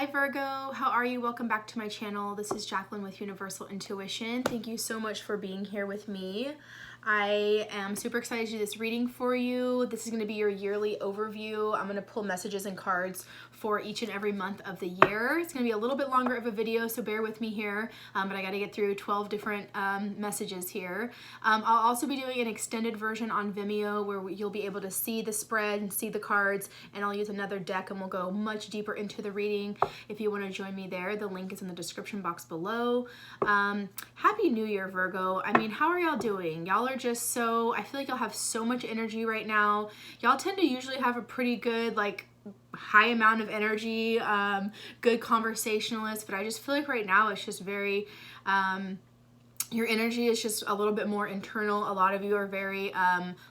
Hi Virgo, how are you? Welcome back to my channel. This is Jacqueline with Universal Intuition. Thank you so much for being here with me. I am super excited to do this reading for you. This is going to be your yearly overview. I'm going to pull messages and cards for each and every month of the year. It's going to be a little bit longer of a video, so bear with me here, but I got to get through 12 different messages here. I'll also be doing an extended version on Vimeo where you'll be able to see the spread and see the cards, and I'll use another deck and we'll go much deeper into the reading. If you want to join me there, the link is in the description box below. Happy New Year, Virgo. I mean, how are y'all doing? Y'all are just so, I feel like y'all have so much energy right now. Y'all tend to usually have a pretty good, like, high amount of energy, good conversationalist, but I just feel like right now it's just very, your energy is just a little bit more internal. A lot of you are very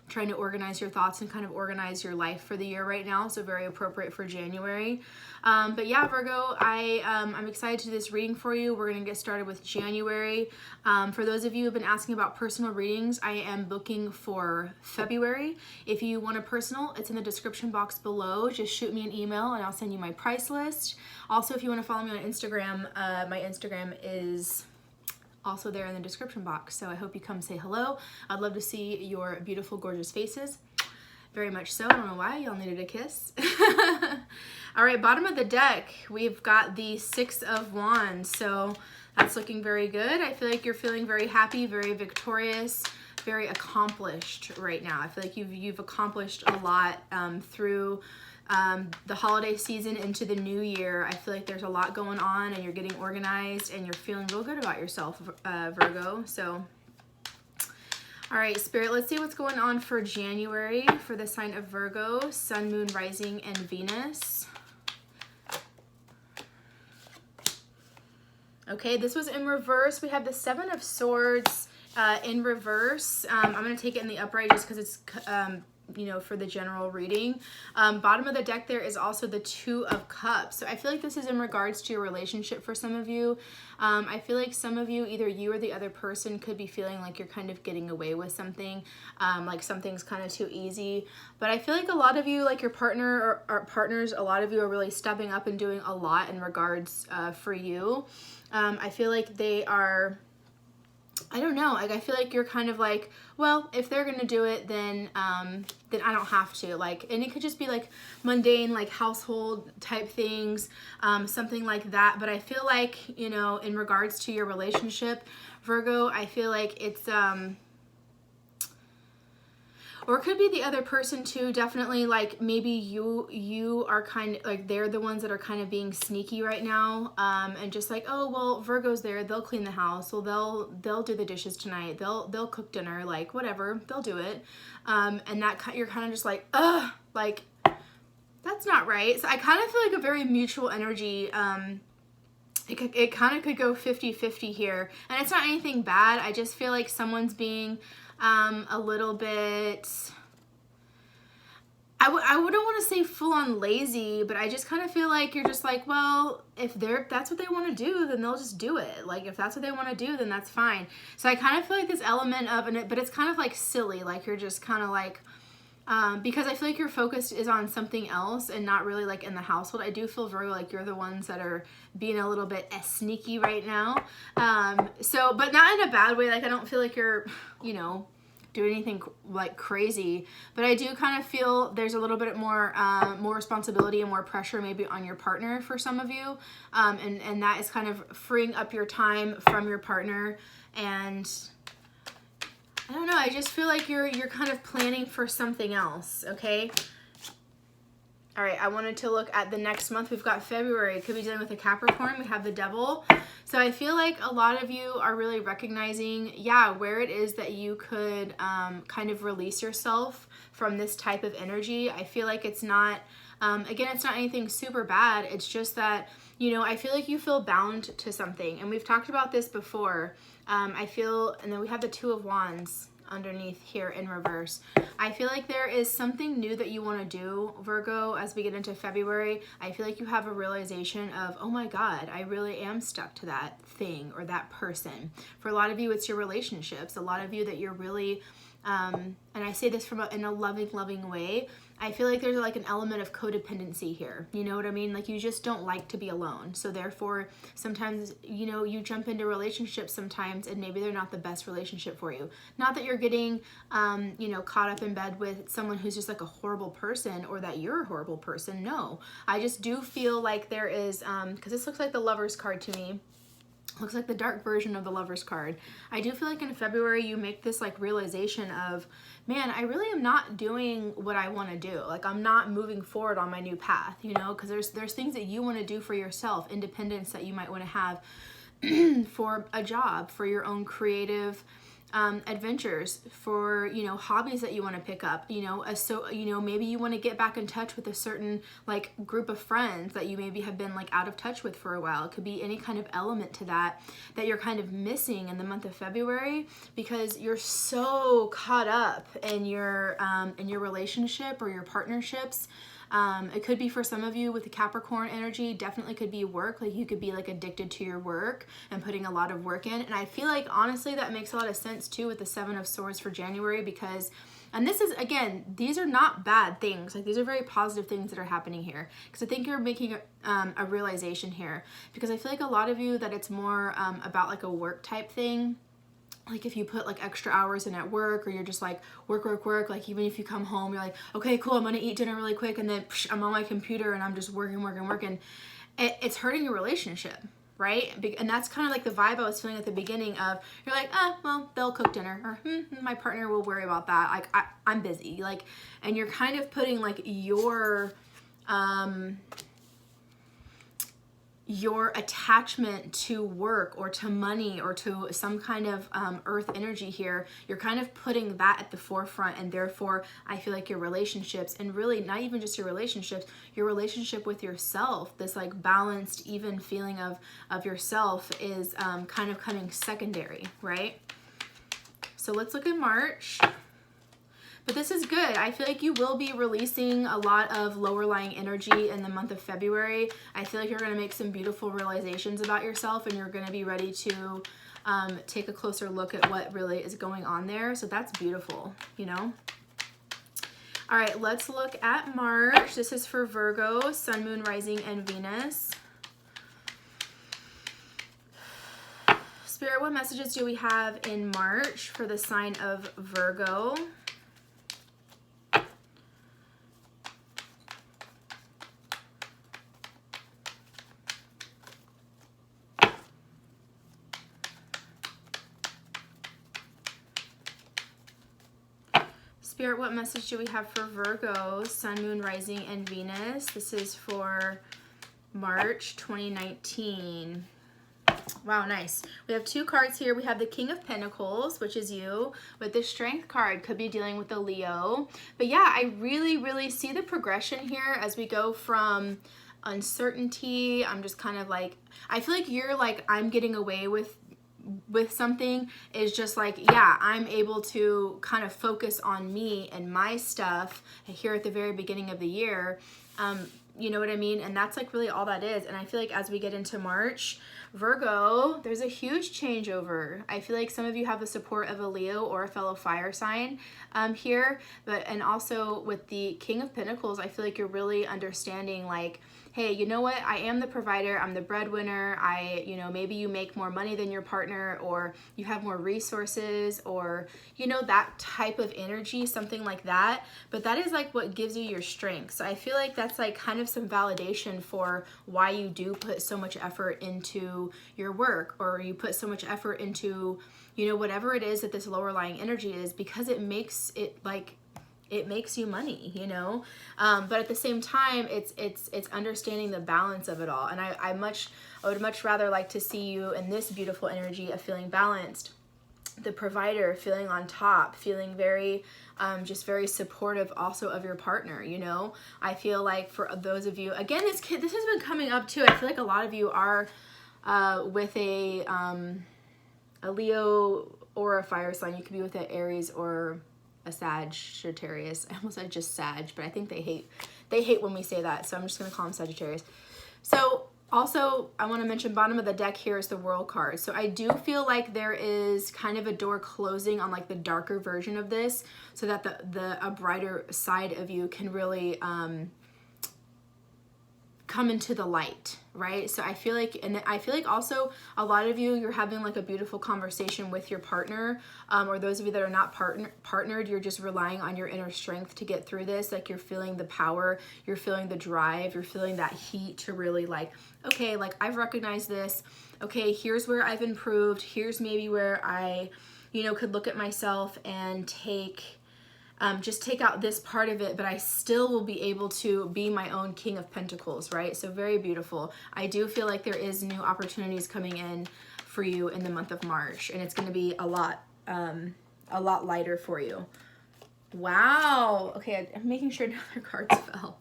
trying to organize your thoughts and kind of organize your life for the year right now, so very appropriate for January. But yeah, Virgo, I'm excited to do this reading for you. We're going to get started with January. For those of you who have been asking about personal readings, I am booking for February. If you want a personal, it's in the description box below. Just shoot me an email and I'll send you my price list. Also, if you want to follow me on Instagram, my Instagram is also there in the description box. So I hope you come say hello. I'd love to see your beautiful, gorgeous faces. Very much so. I don't know why. Y'all needed a kiss. All right, bottom of the deck, we've got the Six of Wands. So that's looking very good. I feel like you're feeling very happy, very victorious, very accomplished right now. I feel like you've accomplished a lot through the holiday season into the new year. I feel like there's a lot going on and you're getting organized and you're feeling real good about yourself, Virgo. So, all right, Spirit, let's see what's going on for January for the sign of Virgo, Sun, Moon, Rising, and Venus. Okay, this was in reverse. We have the Seven of Swords in reverse. I'm going to take it in the upright just because it's you know, for the general reading. Bottom of the deck there is also the Two of Cups. So I feel like this is in regards to your relationship for some of you. I feel like some of you, either you or the other person, could be feeling like you're kind of getting away with something, like something's kind of too easy. But I feel like a lot of you, like your partner or partners, a lot of you are really stepping up and doing a lot in regards for you. I feel like they are, I don't know, like I feel like you're kind of like, well, if they're gonna do it, then I don't have to. Like, and it could just be like mundane, like household type things, something like that. But I feel like, you know, in regards to your relationship, Virgo, I feel like it's or it could be the other person too. Definitely, like maybe you are kind of like, they're the ones that are kind of being sneaky right now, and just like, oh well, Virgo's there, they'll clean the house, well they'll do the dishes tonight, they'll cook dinner, like whatever, they'll do it, and that you're kind of just like, ugh, like that's not right. So I kind of feel like a very mutual energy. It kind of could go 50-50 here, and it's not anything bad. I just feel like someone's being a little bit, I wouldn't want to say full on lazy, but I just kind of feel like you're just like, well, if that's what they want to do, then they'll just do it. Like if that's what they want to do, then that's fine. So I kind of feel like this element of, but it's kind of like silly, like you're just kind of like, because I feel like your focus is on something else and not really like in the household. I do feel Virgo like you're the ones that are being a little bit sneaky right now. So, but not in a bad way. Like I don't feel like you're, you know, doing anything like crazy, but I do kind of feel there's a little bit more responsibility and more pressure maybe on your partner for some of you. And that is kind of freeing up your time from your partner. And I don't know, I just feel like you're kind of planning for something else, okay? All right, I wanted to look at the next month. We've got February. It could be dealing with a Capricorn. We have the Devil. So I feel like a lot of you are really recognizing, yeah, where it is that you could kind of release yourself from this type of energy. I feel like it's not, again, it's not anything super bad. It's just that, you know, I feel like you feel bound to something. And we've talked about this before. I feel, and then we have the Two of Wands underneath here in reverse. I feel like there is something new that you want to do, Virgo, as we get into February. I feel like you have a realization of, oh my God, I really am stuck to that thing or that person. For a lot of you, it's your relationships. A lot of you that you're really and I say this in a loving way, I feel like there's like an element of codependency here. You know what I mean? Like you just don't like to be alone. So therefore, sometimes, you know, you jump into relationships sometimes and maybe they're not the best relationship for you. Not that you're getting, you know, caught up in bed with someone who's just like a horrible person or that you're a horrible person. No, I just do feel like there is, because this looks like the Lover's card to me. Looks like the dark version of the Lover's card. I do feel like in February you make this like realization of, man, I really am not doing what I want to do. Like I'm not moving forward on my new path, you know, because there's things that you want to do for yourself, independence that you might want to have for a job, for your own creative adventures, for, you know, hobbies that you want to pick up, you know, so, you know, maybe you want to get back in touch with a certain like group of friends that you maybe have been like out of touch with for a while. It could be any kind of element to that you're kind of missing in the month of February because you're so caught up in your relationship or your partnerships. It could be for some of you with the Capricorn energy, definitely could be work. Like you could be like addicted to your work and putting a lot of work in. And I feel like honestly that makes a lot of sense too with the 7 of Swords for January because, and this is, again, these are not bad things. Like these are very positive things that are happening here. Because I think you're making a realization here. Because I feel like a lot of you that it's more about like a work type thing. Like if you put like extra hours in at work or you're just like work, like even if you come home, you're like, okay, cool, I'm gonna eat dinner really quick and then I'm on my computer and I'm just working. It's hurting your relationship, right? And that's kind of like the vibe I was feeling at the beginning of, you're like, well, they'll cook dinner or my partner will worry about that. Like I'm busy, like, and you're kind of putting like your attachment to work or to money or to some kind of earth energy here, you're kind of putting that at the forefront, and therefore I feel like your relationships, and really not even just your relationships, your relationship with yourself, this like balanced, even feeling of yourself is kind of coming secondary, right? So let's look at March. But this is good. I feel like you will be releasing a lot of lower lying energy in the month of February. I feel like you're going to make some beautiful realizations about yourself and you're going to be ready to take a closer look at what really is going on there. So that's beautiful, you know? All right, let's look at March. This is for Virgo, Sun, Moon, Rising, and Venus. Spirit, what messages do we have in March for the sign of Virgo? Spirit, what message do we have for Virgo, Sun, Moon, Rising, and Venus? This is for March 2019. Wow, nice. We have 2 cards here. We have the King of Pentacles, which is you, with the Strength card. Could be dealing with a Leo. But yeah, I really see the progression here as we go from uncertainty. I'm just kind of like, I feel like you're like, I'm getting away with something, is just like, yeah, I'm able to kind of focus on me and my stuff here at the very beginning of the year. You know what I mean? And that's like really all that is. And I feel like as we get into March, Virgo, there's a huge changeover. I feel like some of you have the support of a Leo or a fellow fire sign here, and also with the King of Pentacles, I feel like you're really understanding like, hey, you know what? I am the provider. I'm the breadwinner. You know, maybe you make more money than your partner, or you have more resources, or, you know, that type of energy, something like that. But that is like what gives you your strength. So I feel like that's like kind of some validation for why you do put so much effort into your work, or you put so much effort into, you know, whatever it is that this lower lying energy is, because it makes it like, it makes you money, you know? But at the same time, it's understanding the balance of it all. And I would much rather like to see you in this beautiful energy of feeling balanced, the provider, feeling on top, feeling very, just very supportive also of your partner, you know? I feel like for those of you, again, this has been coming up too. I feel like a lot of you are with a Leo or a fire sign. You could be with an Aries or a Sagittarius. I almost said just Sag, but I think they hate when we say that, so I'm just gonna call them Sagittarius. So Also, I want to mention bottom of the deck here is the World card. So I do feel like there is kind of a door closing on like the darker version of this, so that a brighter side of you can really come into the light, right? So I feel like, and I feel like also a lot of you, you're having like a beautiful conversation with your partner, or those of you that are not partnered, you're just relying on your inner strength to get through this. Like you're feeling the power, you're feeling the drive, you're feeling that heat to really like, okay, like I've recognized this. Okay, here's where I've improved. Here's maybe where I, you know, could look at myself and just take out this part of it, but I still will be able to be my own King of Pentacles, right? So very beautiful. I do feel like there is new opportunities coming in for you in the month of March, and it's going to be a lot lighter for you. Wow. Okay, I'm making sure another cards fell.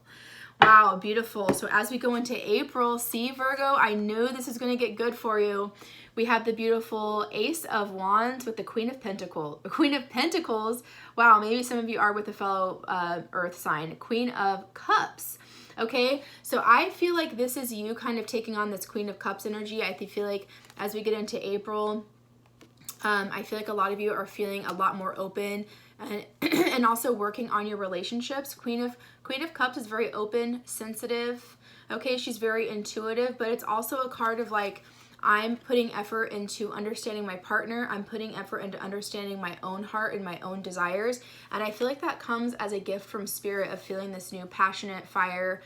Wow, beautiful. So as we go into April, see Virgo, I knew this is going to get good for you. We have the beautiful Ace of Wands with the Queen of Pentacles. Wow, maybe some of you are with a fellow Earth sign. Queen of Cups. Okay, so I feel like this is you kind of taking on this Queen of Cups energy. I feel like as we get into April, I feel like a lot of you are feeling a lot more open and also working on your relationships. Queen of Cups is very open, sensitive. Okay, she's very intuitive, but it's also a card of like, I'm putting effort into understanding my partner. I'm putting effort into understanding my own heart and my own desires. And I feel like that comes as a gift from spirit of feeling this new passionate fire,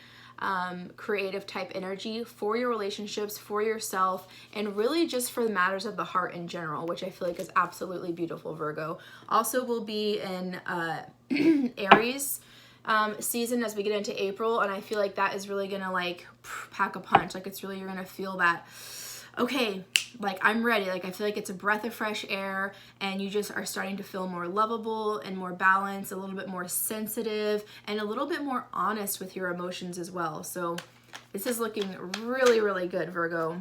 creative type energy for your relationships, for yourself, and really just for the matters of the heart in general, which I feel like is absolutely beautiful, Virgo. Also will be in Aries season as we get into April, and I feel like that is really gonna like pack a punch. Like it's really, you're gonna feel that, okay, like I'm ready. Like I feel like it's a breath of fresh air, and you just are starting to feel more lovable and more balanced, a little bit more sensitive, and a little bit more honest with your emotions as well. So this is looking really, really good, Virgo.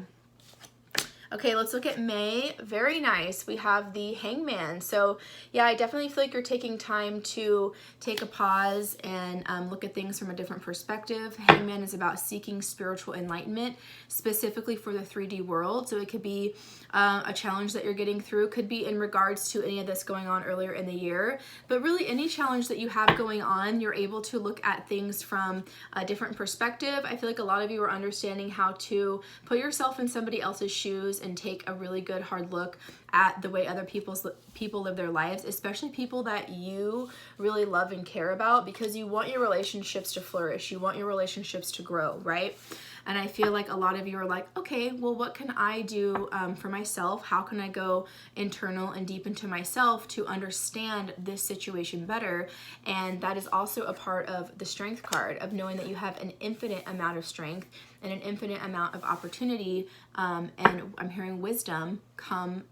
Okay, let's look at May. Very nice. We have the Hangman. So yeah, I definitely feel like you're taking time to take a pause and look at things from a different perspective. Hangman is about seeking spiritual enlightenment, specifically for the 3D world. So it could be a challenge that you're getting through, could be in regards to any of this going on earlier in the year, but really any challenge that you have going on, you're able to look at things from a different perspective. I feel like a lot of you are understanding how to put yourself in somebody else's shoes and take a really good hard look at the way other people live their lives, especially people that you really love and care about, because you want your relationships to flourish. You want your relationships to grow, right? And I feel like a lot of you are like, okay, well, what can I do for myself? How can I go internal and deep into myself to understand this situation better? And that is also a part of the Strength card, of knowing that you have an infinite amount of strength and an infinite amount of opportunity. And I'm hearing wisdom come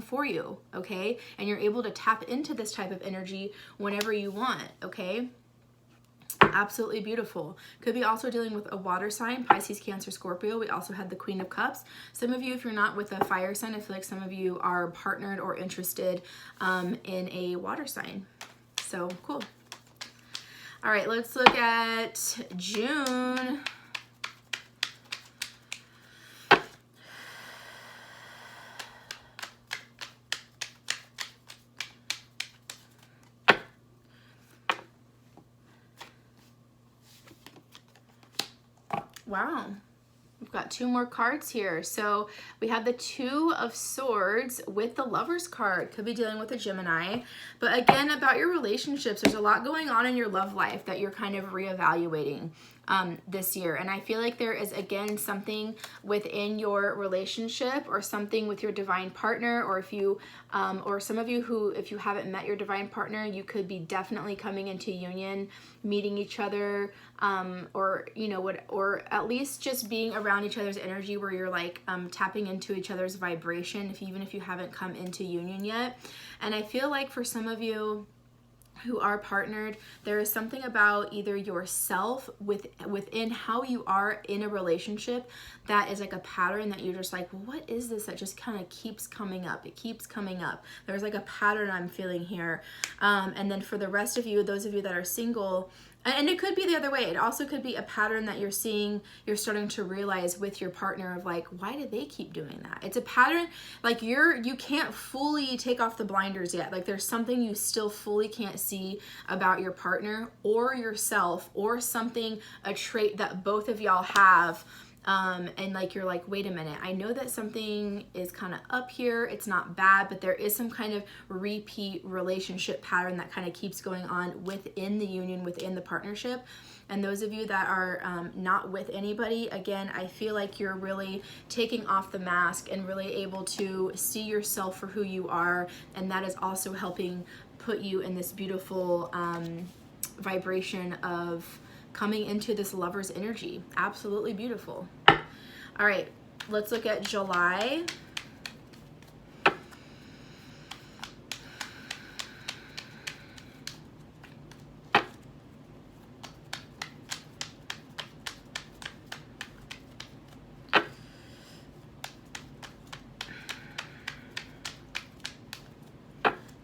for you, okay? And you're able to tap into this type of energy whenever you want, okay? Absolutely beautiful. Could be also dealing with a water sign, Pisces, Cancer, Scorpio. We also had the Queen of Cups. Some of you, if you're not with a fire sign, I feel like some of you are partnered or interested in a water sign. So cool. All right, let's look at June. Wow, we've got two more cards here. So we have the Two of Swords with the Lovers card. Could be dealing with a Gemini. But again, about your relationships, there's a lot going on in your love life that you're kind of reevaluating this year. And I feel like there is, again, something within your relationship or something with your divine partner, or if you, or some of you who, if you haven't met your divine partner, you could be definitely coming into union, meeting each other, or, you know, what, or at least just being around each other's energy where you're like tapping into each other's vibration, even if you haven't come into union yet. And I feel like for some of you who are partnered, there is something about either yourself within how you are in a relationship that is like a pattern that you're just like, well, what is this that just kind of keeps coming up? It keeps coming up. There's like a pattern I'm feeling here. And then for the rest of you, those of you that are single, And it could be the other way. It also could be a pattern that you're seeing, you're starting to realize with your partner of like, why do they keep doing that? It's a pattern, like you can't fully take off the blinders yet. Like there's something you still fully can't see about your partner or yourself, or something, a trait that both of y'all have. And like you're like, wait a minute, I know that something is kind of up here, it's not bad, but there is some kind of repeat relationship pattern that kind of keeps going on within the union, within the partnership. And those of you that are not with anybody, again, I feel like you're really taking off the mask and really able to see yourself for who you are, and that is also helping put you in this beautiful vibration of coming into this lover's energy. Absolutely beautiful. All right, let's look at July.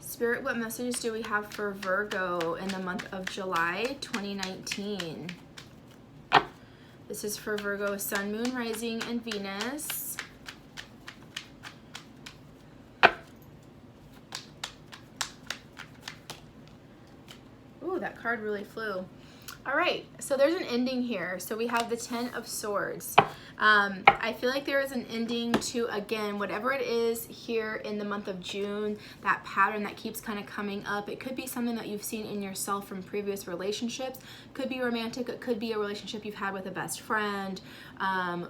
Spirit, what messages do we have for Virgo in the month of July 2019? This is for Virgo, Sun, Moon, Rising, and Venus. Ooh, that card really flew. All right, so there's an ending here. So we have the 10 of Swords. I feel like there is an ending to, again, whatever it is here in the month of June, that pattern that keeps kind of coming up. It could be something that you've seen in yourself from previous relationships. Could be romantic. It could be a relationship you've had with a best friend,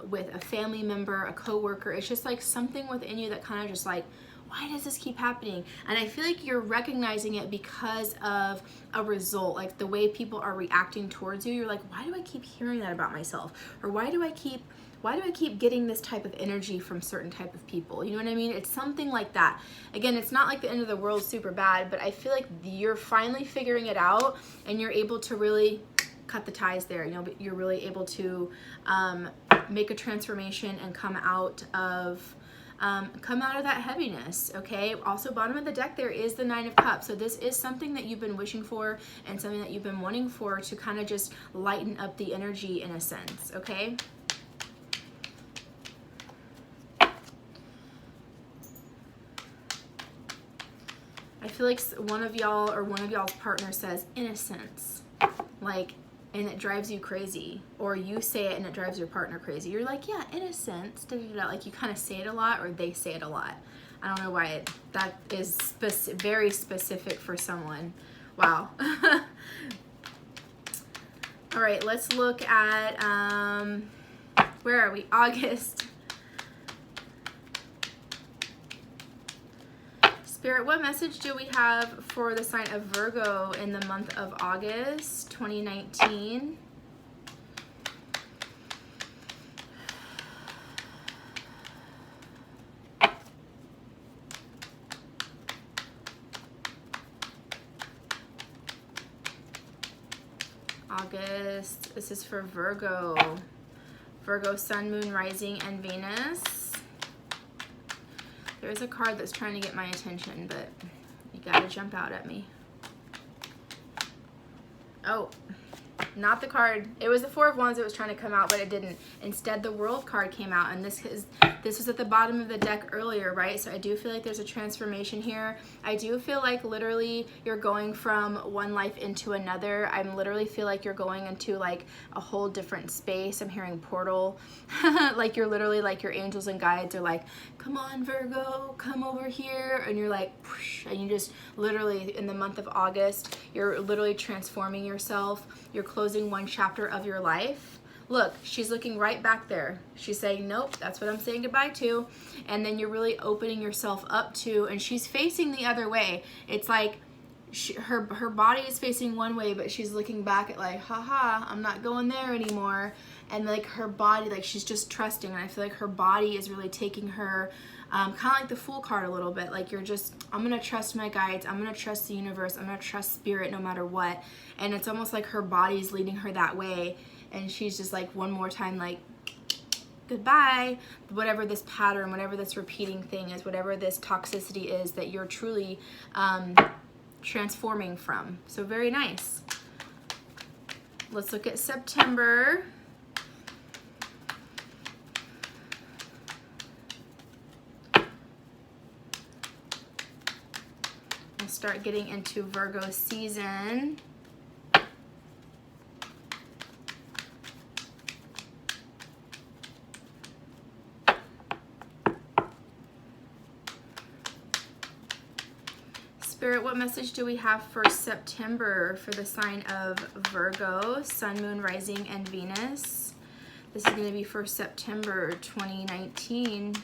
with a family member, a coworker. It's just like something within you that kind of just like, why does this keep happening? And I feel like you're recognizing it because of a result, like the way people are reacting towards you. You're like, why do I keep hearing that about myself? Or why do I keep getting this type of energy from certain type of people? You know what I mean? It's something like that. Again, it's not like the end of the world super bad, but I feel like you're finally figuring it out, and you're able to really cut the ties there. You know, but you're really able to make a transformation and come out of that heaviness. Okay, also bottom of the deck there is the 9 of Cups. So this is something that you've been wishing for and something that you've been wanting for, to kind of just lighten up the energy in a sense. Okay, I feel like one of y'all or one of y'all's partner says innocence, like, and it drives you crazy, or you say it and it drives your partner crazy. You're like, yeah, innocence, da, da, da. Like you kind of say it a lot, or they say it a lot. I don't know why that is very specific for someone. Wow. All right, let's look at, where are we? August. Spirit, what message do we have for the sign of Virgo in the month of August 2019? August, this is for Virgo. Virgo, Sun, Moon, Rising, and Venus. There's a card that's trying to get my attention, but you gotta jump out at me. Oh, not the card. It was the Four of Wands that was trying to come out, but it didn't. Instead, the World card came out, and this was at the bottom of the deck earlier, right? So I do feel like there's a transformation here. I do feel like literally you're going from one life into another. I literally feel like you're going into like a whole different space. I'm hearing portal. Like you're literally like your angels and guides are like, come on, Virgo, come over here. And you're like, whoosh, and you just literally in the month of August, you're literally transforming yourself. You're closing one chapter of your life. Look, she's looking right back there. She's saying, nope, that's what I'm saying goodbye to. And then you're really opening yourself up to, and she's facing the other way. It's like her body is facing one way, but she's looking back at like, haha, I'm not going there anymore. And like her body, like she's just trusting. And I feel like her body is really taking her, kind of like the Fool card a little bit. Like you're just, I'm going to trust my guides. I'm going to trust the universe. I'm going to trust spirit no matter what. And it's almost like her body's leading her that way. And she's just like one more time, like, goodbye. Whatever this pattern, whatever this repeating thing is, whatever this toxicity is that you're truly transforming from. So very nice. let's look at September. We'll start getting into Virgo season. Spirit, what message do we have for September for the sign of Virgo, Sun, Moon, Rising, and Venus? This is going to be for September 2019.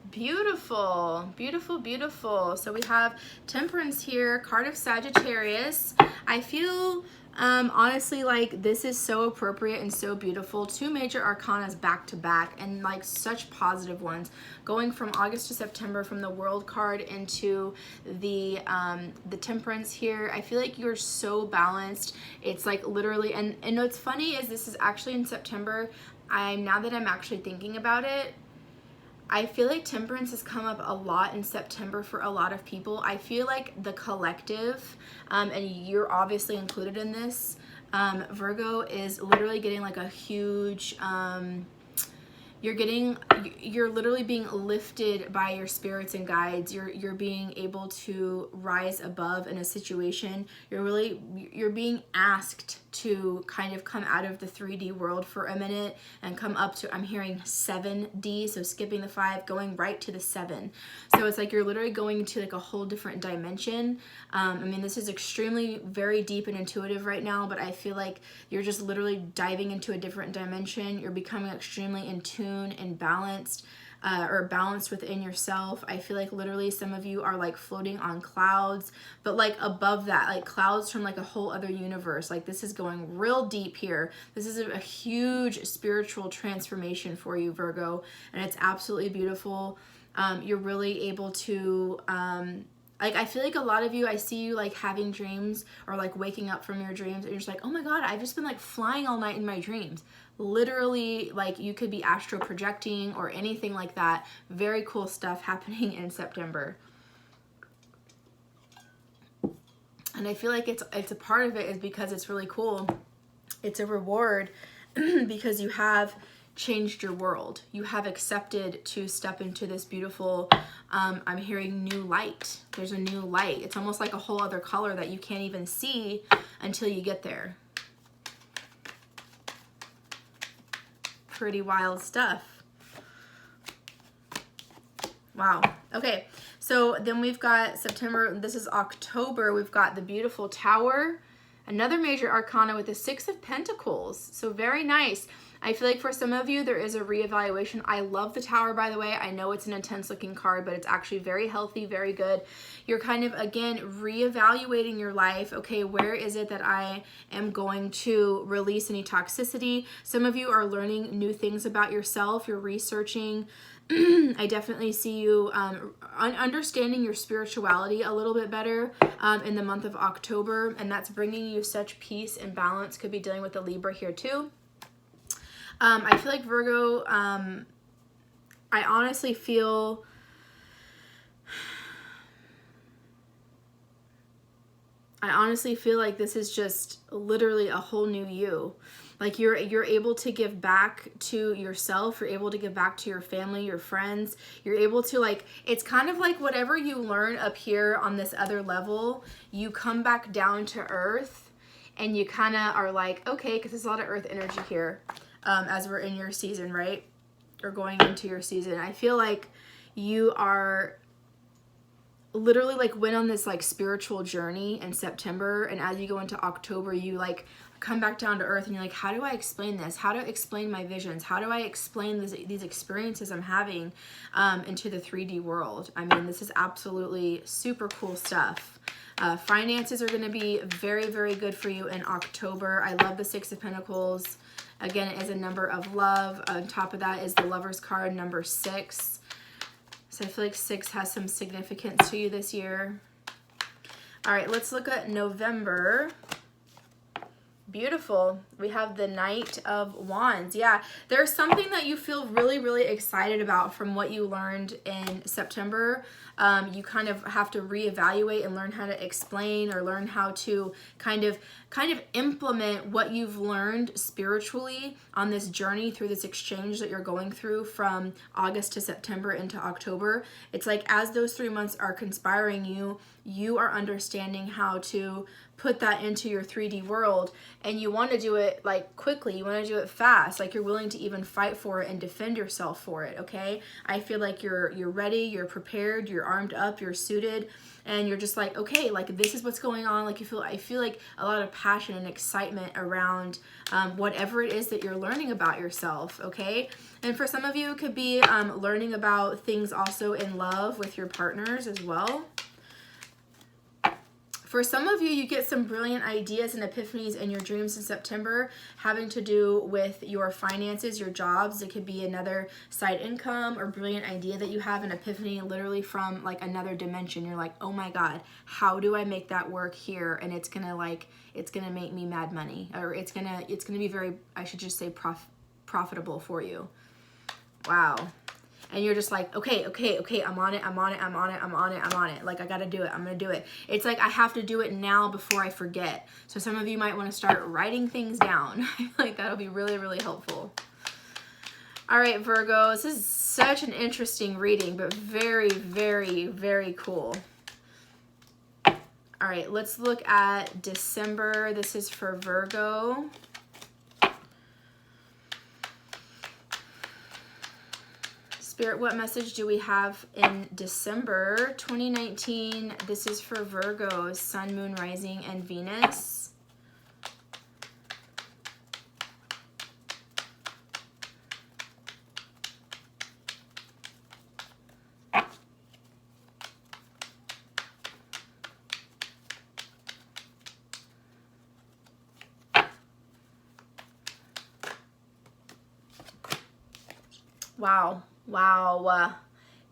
Beautiful, beautiful, beautiful. So we have Temperance here, card of Sagittarius. I feel honestly like this is so appropriate and so beautiful. Two major arcanas back to back, and like such positive ones, going from August to September, from the World card into the Temperance here. I feel like you're so balanced. It's like literally, and what's funny is this is actually in September. Now that I'm actually thinking about it, I feel like Temperance has come up a lot in September for a lot of people. I feel like the collective, and you're obviously included in this, Virgo is literally getting like a huge, you're literally being lifted by your spirits and guides. You're being able to rise above in a situation. You're being asked to kind of come out of the 3D world for a minute and come up to, I'm hearing 7D, so skipping the 5, going right to the 7. So it's like you're literally going to like a whole different dimension. I mean, this is extremely very deep and intuitive right now, but I feel like you're just literally diving into a different dimension. You're becoming extremely in tune and balanced, or balanced within yourself. I feel like literally some of you are like floating on clouds, but like above that, like clouds from like a whole other universe. Like this is going real deep here. This is a huge spiritual transformation for you, Virgo, and it's absolutely beautiful. You're really able to, like, I feel like a lot of you, I see you like having dreams or like waking up from your dreams and you're just like, oh my God, I've just been like flying all night in my dreams. Literally, like you could be astral projecting or anything like that. Very cool stuff happening in September. And I feel like it's a part of it is because it's really cool. It's a reward because you have changed your world. You have accepted to step into this beautiful, I'm hearing new light. There's a new light. It's almost like a whole other color that you can't even see until you get there. Pretty wild stuff. Wow. Okay, so then we've got September. This is October. We've got the beautiful Tower, another major arcana with the 6 of Pentacles. So very nice. I feel like for some of you, there is a reevaluation. I love the Tower, by the way. I know it's an intense looking card, but it's actually very healthy, very good. You're kind of, again, reevaluating your life. Okay, where is it that I am going to release any toxicity? Some of you are learning new things about yourself. You're researching. I definitely see you understanding your spirituality a little bit better in the month of October, and that's bringing you such peace and balance. Could be dealing with the Libra here too. I feel like Virgo, I honestly feel like this is just literally a whole new you. Like you're able to give back to yourself. You're able to give back to your family, your friends. You're able to, like, it's kind of like whatever you learn up here on this other level, you come back down to earth and you kind of are like, okay, because there's a lot of earth energy here. As we're in your season, right? Or going into your season. I feel like you are literally like went on this like spiritual journey in September, and as you go into October, you like come back down to earth and you're like, how do I explain this? How to explain my visions? How do I explain these experiences I'm having into the 3D world? I mean, this is absolutely super cool stuff. Finances are going to be very, very good for you in October. I love the 6 of Pentacles. Again, it is a number of love. On top of that is the Lover's card, number 6. So I feel like 6 has some significance to you this year. All right, let's look at November. Beautiful. We have the Knight of Wands. Yeah, there's something that you feel really, really excited about from what you learned in September. You kind of have to reevaluate and learn how to explain or learn how to kind of implement what you've learned spiritually on this journey through this exchange that you're going through from August to September into October. It's like as those 3 months are conspiring, you are understanding how to put that into your 3D world, and you want to do it like quickly. You want to do it fast. Like you're willing to even fight for it and defend yourself for it. Okay. I feel like you're ready, you're prepared, you're armed up, you're suited, and you're just like, okay, like this is what's going on. Like I feel like a lot of passion and excitement around whatever it is that you're learning about yourself. Okay. And for some of you, it could be learning about things also in love with your partners as well. For some of you, you get some brilliant ideas and epiphanies in your dreams in September having to do with your finances, your jobs. It could be another side income or brilliant idea that you have, an epiphany literally from like another dimension. You're like, oh my God, how do I make that work here? And it's gonna make me mad money, or it's gonna be very, I should just say profitable for you. Wow. And you're just like, okay, I'm on it. Like, I gotta do it. I'm gonna do it. It's like, I have to do it now before I forget. So some of you might want to start writing things down. I feel like that'll be really, really helpful. All right, Virgo, this is such an interesting reading, but very, very, very cool. All right, let's look at December. This is for Virgo. Spirit, what message do we have in December 2019? This is for Virgos, Sun, Moon, Rising, and Venus. Wow. Wow.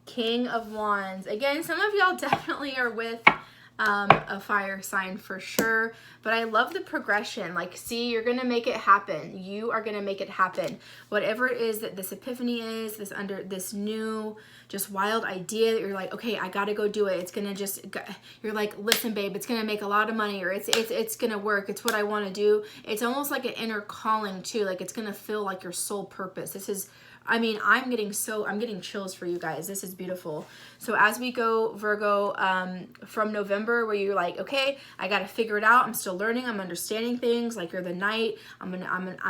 King of Wands. Again, some of y'all definitely are with a fire sign for sure, but I love the progression. Like, see, you're gonna make it happen. You are gonna make it happen. Whatever it is that this epiphany is, this new just wild idea that you're like, okay, I gotta go do it. It's gonna you're like, listen, babe, it's gonna make a lot of money, or it's gonna work. It's what I want to do. It's almost like an inner calling too. Like it's gonna feel like your soul purpose. This is, I mean, I'm getting chills for you guys. This is beautiful. So as we go, Virgo, from November, where you're like, okay, I got to figure it out. I'm still learning. I'm understanding things. Like you're the knight. I'm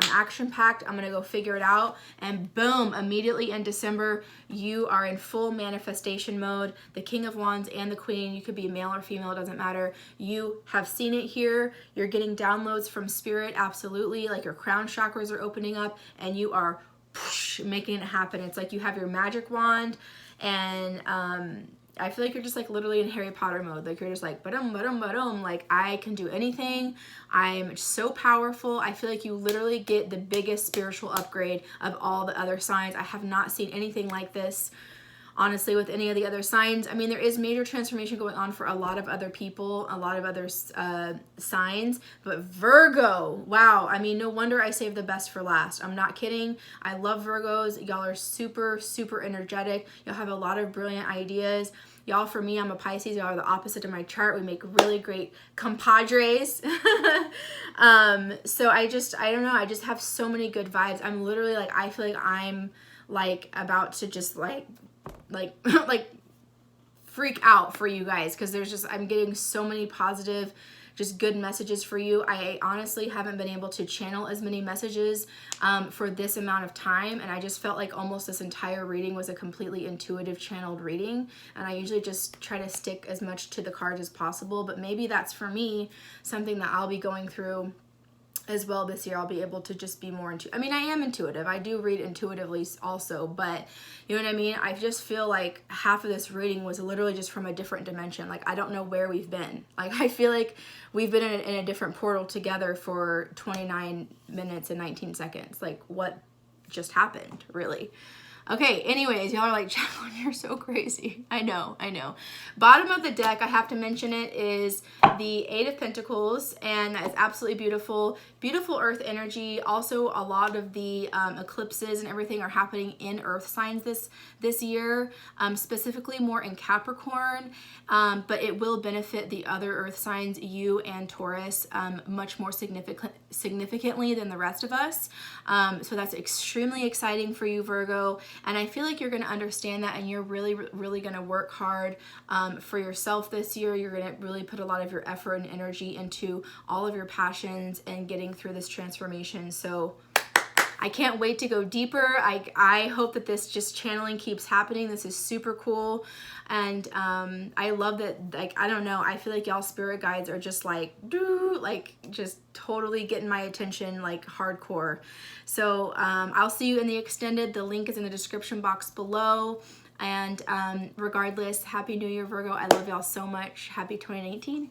action packed. I'm going to go figure it out. And boom, immediately in December, you are in full manifestation mode. The King of Wands and the Queen, you could be male or female, it doesn't matter. You have seen it here. You're getting downloads from spirit. Absolutely. Like your crown chakras are opening up and you are making it happen. It's like you have your magic wand, and I feel like you're just like literally in Harry Potter mode. Like you're just like ba-dum, like I can do anything. I'm so powerful. I feel like you literally get the biggest spiritual upgrade of all the other signs. I have not seen anything like this, honestly, with any of the other signs. I mean, there is major transformation going on for a lot of other people, a lot of other signs, but Virgo, wow. I mean, no wonder I saved the best for last. I'm not kidding. I love Virgos. Y'all are super, super energetic. Y'all have a lot of brilliant ideas. Y'all, for me, I'm a Pisces. Y'all are the opposite of my chart. We make really great compadres. So I don't know. I just have so many good vibes. I'm literally like, I feel like I'm like about to just like freak out for you guys, because I'm getting so many positive, just good messages for you. I honestly haven't been able to channel as many messages for this amount of time, and I just felt like almost this entire reading was a completely intuitive channeled reading, and I usually just try to stick as much to the cards as possible, but maybe that's for me something that I'll be going through as well this year. I'll be able to just be more I mean, I am intuitive. I do read intuitively also, but you know what I mean? I just feel like half of this reading was literally just from a different dimension. Like, I don't know where we've been. Like, I feel like we've been in a different portal together for 29 minutes and 19 seconds. Like, what just happened, really? Okay, anyways, y'all are like, Jacqueline, you're so crazy. I know. Bottom of the deck, I have to mention it, is the Eight of Pentacles, and that is absolutely beautiful. Beautiful earth energy. Also, a lot of the eclipses and everything are happening in earth signs this year, specifically more in Capricorn, but it will benefit the other earth signs, you and Taurus, much more significantly than the rest of us. So that's extremely exciting for you, Virgo. And I feel like you're going to understand that, and you're really, really going to work hard for yourself this year. You're going to really put a lot of your effort and energy into all of your passions and getting through this transformation. So I can't wait to go deeper. I hope that this just channeling keeps happening. This is super cool. And I love that, like, I don't know, I feel like y'all spirit guides are just like, just totally getting my attention, like hardcore. So I'll see you in the extended. The link is in the description box below. And regardless, Happy New Year, Virgo. I love y'all so much. Happy 2019.